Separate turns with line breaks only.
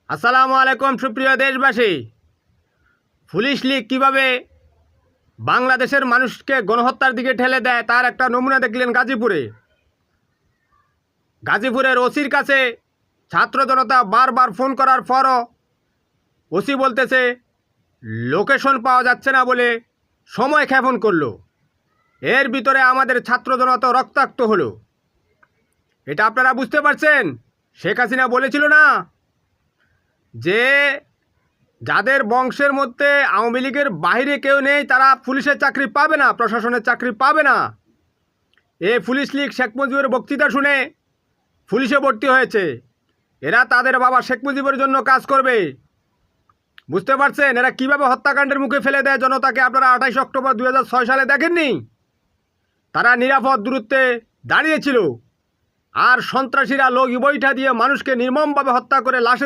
আসসালামু আলাইকুম সুপ্রিয় দেশবাসী। পুলিশ লীগ কীভাবে বাংলাদেশের মানুষকে গণহত্যার দিকে ঠেলে দেয় তার একটা নমুনা দেখলেন গাজীপুরের ওসির কাছে ছাত্র জনতা বারবার ফোন করার পরও ওসি বলতেছে লোকেশন পাওয়া যাচ্ছে না বলে সময় ক্ষেপণ করলো। এর ভিতরে আমাদের ছাত্র জনতা রক্তাক্ত হলো। এটা আপনারা বুঝতে পারছেন? শেখ হাসিনা বলেছিল না যে যাদের বংশের মধ্যে আওয়ামী লীগের বাইরে কেউ নেই তারা পুলিশের চাকরি পাবে না, প্রশাসনের চাকরি পাবে না। এই পুলিশ লীগ শেখ মুজিবের বক্তৃতা শুনে পুলিশে ভর্তি হয়েছে। এরা তাদের বাবা শেখ মুজিবের জন্য কাজ করবে। বুঝতে পারছেন এরা কিভাবে হত্যাকাণ্ডের মুখে ফেলে দেয় জনতাকে? আপনারা 28 অক্টোবর 2006 সালে দেখেননি? তারা নিরাপদ দূরত্বে দাঁড়িয়েছিল আর সন্ত্রাসীরা লগি বৈঠা দিয়ে মানুষকে নির্মমভাবে হত্যা করে লাশে